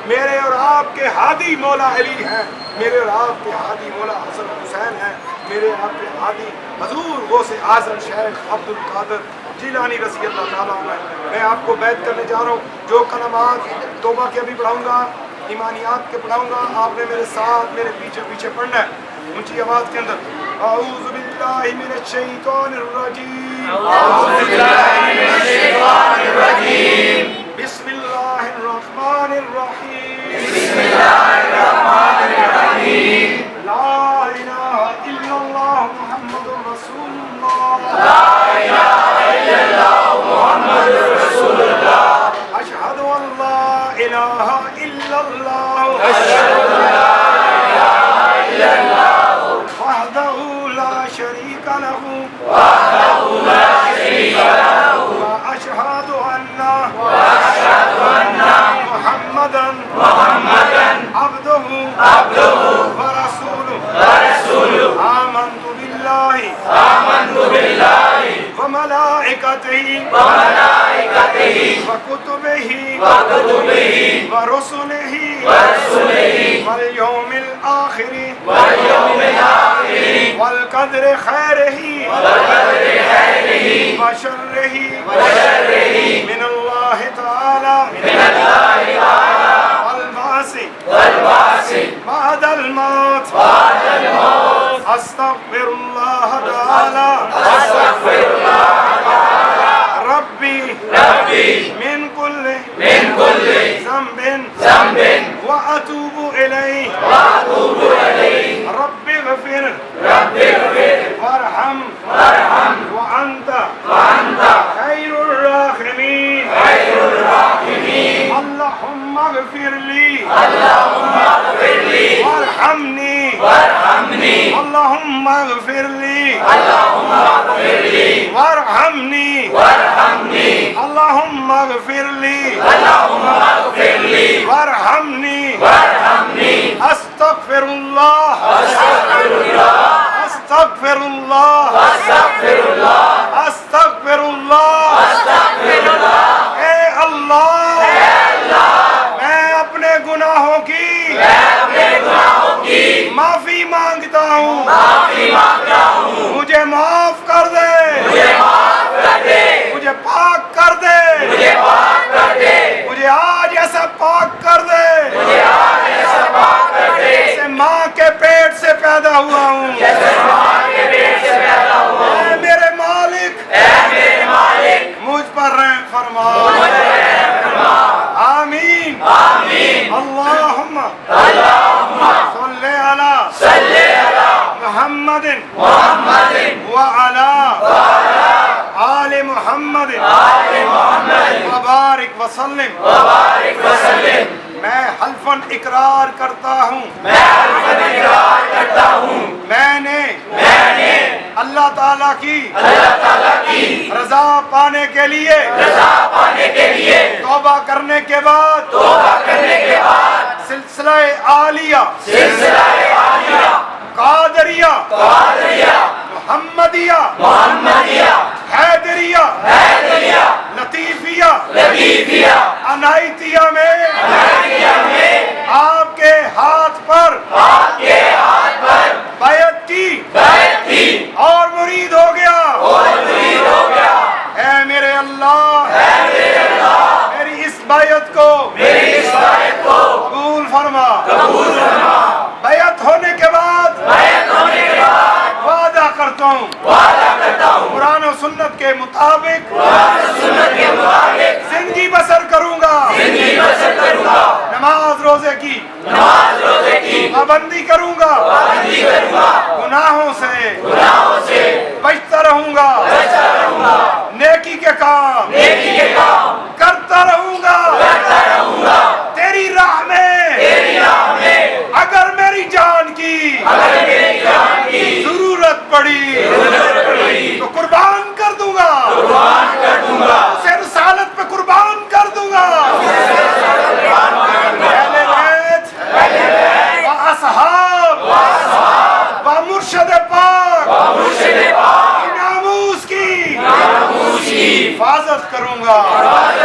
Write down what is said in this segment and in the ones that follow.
میرے اور آپ کے ہادی مولا علی ہیں، میرے اور آپ کے ہادی مولا حسن حسین ہیں، میرے آپ کے ہادی حضور غوث اعظم شیخ عبد القادر جیلانی رضی اللہ تعالیٰ عنہ ہیں۔ میں آپ کو بیعت کرنے جا رہا ہوں، جو کلمات توبہ کے ابھی پڑھاؤں گا، ایمانیات کے پڑھاؤں گا، آپ نے میرے ساتھ میرے پیچھے پیچھے پڑھنا ہے اونچی آواز کے اندر۔ اعوذ باللہ من الشیطان الرجیم، اعوذ باللہ من الشیطان الرجیم، بسم اللہ الرحمن الرحیم، بسم اللہ الرحمن الرحیم، لا الہ الا اللہ محمد رسول اللہ، لا الہ الا اللہ محمد رسول اللہ، اشہد ان لا الہ الا اللہ، اشہد ان لا الہ الا اللہ، وحدہ لا شریک لہ، وحدہ لا شریک لہ، واشہد ان واشہد ان محمدا محمدا عبدہ عبدہ ورسولہ، ورسولہ، آمنت باللہ آمنت باللہ وملائکتہ وملائکتہ وکتبہ وکتبہ ورسلہ ورسلہ والیوم الآخر والیوم الآخر والقدر خیرہ والقدر خیرہ وشرہ وشرہ من اللہ تعالی من اللہ تعالی والبعث والبعث بعد الموت، بعد الموت، استغفر اللہ تعالی استغفر اللہ ربی ربی من کل من کل ذنب ذنب واتوب الیہ، واتوب الیہ، رب اغفر رب اغفر وارحم وارحم وانت وانت خیر الراحمین، خیر الراحمین، اللہم اغفر لی اللہم اغفر لی وارحمنی، وارحمنی، اللہم اغفر لی اللہم اغفر لی وارحمنی، وارحمنی، اللہم اغفر لی اللہم اغفر لی وارحمنی، وارحمنی، استغفر اللہ استغفر اللہ استغفر اللہ استغفر اللہ استغفر اللہ، استغفر اللہ، اے اللہ میں اپنے گناہوں کی اپنے گناہوں کی معافی مانگتا ہوں، معافی مانگتا ہوں، مجھے معاف کر دے، مجھے معاف کر دے، مجھے پاک کر دے، مجھے پاک کر دے، مجھے آج ایسا پاک کر دے مجھے آج ایسا پاک کر دے جیسے ماں کے پیٹ سے پیدا ہوا ہوں، جیسے ماں کے پیٹ سے پیدا ہوا ہوں، اے میرے مالک اے میرے مالک مجھ پر رحم فرما، مجھ پر رحم فرما، آمین آمین، اللہم اللہم صلی علی صلی علی محمد محمد وعلی آل محمد آل محمد وبارک وسلم۔ وبارک وسلم، میں حلفاً اقرار کرتا ہوں، میں حلفاً اقرار کرتا ہوں، میں نے اللہ تعالیٰ کی اللہ تعالیٰ کی رضا پانے کے لیے رضا پانے کے لیے توبہ کرنے کے بعد توبہ کرنے کے بعد سلسلہ عالیہ سلسلہ عالیہ قادریہ قادریہ محمدیہ محمدیہ حیدریہ حیدریہ لطیفیہ لطیفیہ عنایتیہ میں عنایتیہ میں آپ کے ہاتھ پر آپ کے ہاتھ پر بیعت کی بیعت کی اور مرید ہو گیا، اور مرید ہو گیا، اے میرے اللہ اے میرے اللہ میری اس بیعت کو میری اس بیعت کو قبول فرما، قبول فرما، بیعت ہونے کے بعد بیعت ہونے کے بعد وعدہ کرتا ہوں وعدہ کرتا ہوں قرآن و سنت کے مطابق قرآن و سنت کے مطابق زندگی بسر کروں گا، زندگی بسر کروں گا، نماز روزے کی نماز روزے کی پابندی کروں گا، پابندی کروں گا، گناہوں سے گناہوں سے بچتا رہوں گا، بچتا رہوں گا، نیکی کے کام نیکی کے کام کرتا رہوں گا، کرتا رہوں گا، تیری راہ میں تیری راہ میں اگر میری جان کی اگر میری جان کی ضرورت پڑی ضرورت پڑی تو قربان کر دوں گا، قربان کر دوں گا، اسے رسالت پہ قربان کر دوں گا، اہل بیت و اصحاب و مرشد پاک مرشد پاک ناموس کی ناموس کی حفاظت کروں گا، حفاظت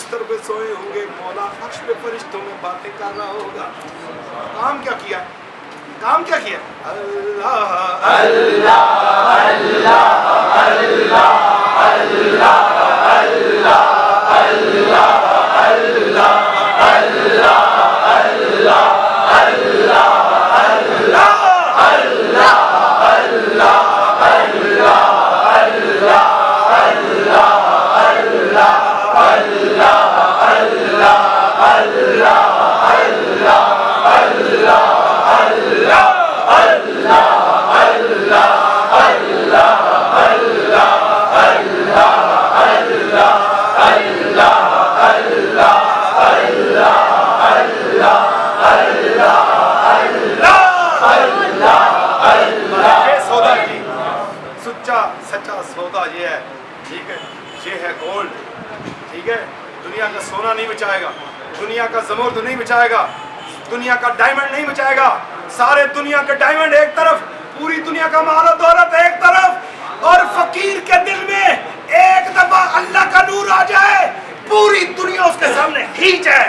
بستر پہ سوئے ہوں گے، مولا عرش پہ فرشتوں میں باتیں کر رہا ہوگا. کام کیا کیا؟ کام کیا کیا؟ اللہ اللہ اللہ اللہ اللہ اللہ اللہ اللہ اللہ اللہ سچا سودا یہ ہے. ٹھیک ہے، یہ ہے گولڈ. ٹھیک ہے، دنیا کا سونا نہیں بچائے گا، دنیا کا زمرد نہیں بچائے گا، دنیا کا ڈائمنڈ نہیں بچائے گا. سارے دنیا کے ڈائمنڈ ایک طرف، پوری دنیا کا مال و دولت ایک طرف، اور فقیر کے دل میں ایک دفعہ اللہ کا نور آ جائے، پوری دنیا اس کے سامنے ہیچ ہے،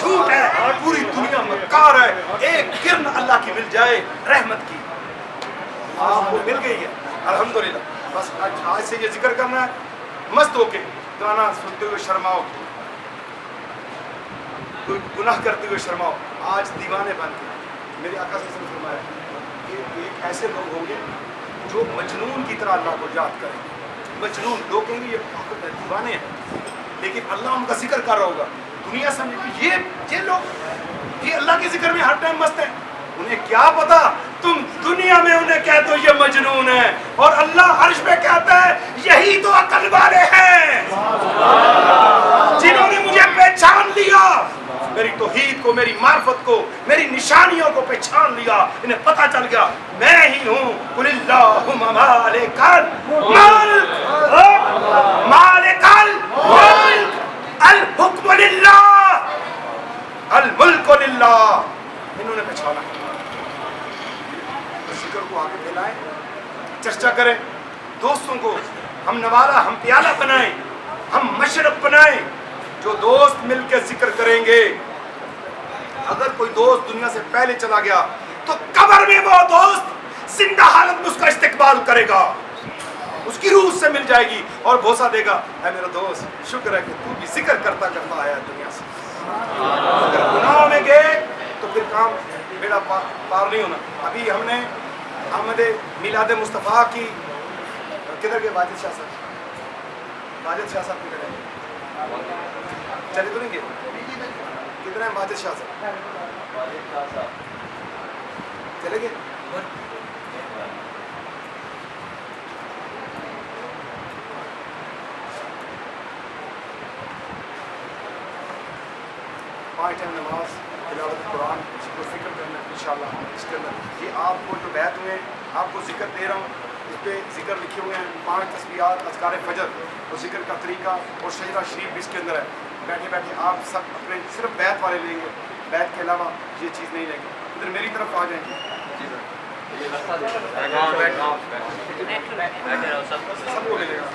جھوٹ ہے، پوری دنیا مکار ہے. ایک کرن اللہ کی مل جائے رحمت کی، آپ کو مل گئی ہے الحمدللہ. بس آج سے یہ ذکر کرنا ہے، مست ہو کے گانا سنتے ہوئے شرماؤ، کوئی گناہ کرتے ہوئے شرماؤ. آج دیوانے بن کے میرے آقا صلی اللہ علیہ وسلم نے فرمایا کہ ایک ایسے لوگ ہوں گے جو مجنون کی طرح اللہ کو یاد کریں گے. مجنون لوگ کہیں گے یہ پاگل ہے، دیوانے ہیں، لیکن اللہ ان کا ذکر کر رہا ہوگا. دنیا سمجھے کہ یہ لوگ یہ اللہ کے ذکر میں ہر ٹائم مست ہیں. انہیں کیا پتا تم دنیا میں انہیں کہہ دو یہ مجنون ہے، اور اللہ عرش پہ کہتا ہے یہی تو عقل والے ہیں جنہوں نے مجھے پہچان لیا، میری توحید کو، میری معرفت کو، میری نشانیوں کو پہچان لیا. انہیں پتہ چل گیا میں ہی ہوں. قل اللہم مالک الملک مالک الملک الحکم للہ الملک للہ. انہوں نے پہچانا. ذکر کو آگے پھیلائیں، چرچا کریں، دوستوں کو ہم نوالہ، ہم پیالہ بنائیں، ہم مشرب بنائیں. جو دوست مل کے ذکر کریں گے، اگر کوئی دوست دنیا سے پہلے چلا گیا تو قبر میں وہ دوست زندہ حالت میں اس کا استقبال کرے گا، اس کی روح سے مل جائے گی اور بوسہ دے گا، اے میرا دوست شکر ہے کہ تو بھی ذکر کرتا کرتا آیا دنیا سے. اگر گناہوں میں گئے تو پھر کام بیڑا پار نہیں ہونا. ابھی ہم نے آمد میلاد مصطفیٰ کی کدھر گئے؟ واجد شاہ صاحب، واجد شاہ صاحب کدھر ہیں؟ چلے تو نہیں گئے؟ کدھر ہیں واجد شاہ صاحب؟ چلے گئے؟ پانچ ٹائم نماز، تلاوت قرآن، اس کو فکر کرنا انشاءاللہ. اس کے اندر یہ آپ کو جو بیت ہوئے ہیں، آپ کو ذکر دے رہا ہوں، اس پہ ذکر لکھے ہوئے ہیں 5 تسبیحات، اذکار فجر، اور ذکر کا طریقہ اور شجرہ شریف بھی اس کے اندر ہے. بیٹھے بیٹھے آپ سب اپنے صرف بیت والے لیں گے، بیت کے علاوہ یہ چیز نہیں لیں گے. ادھر میری طرف آ جائیں گے. سب کو ملے گا.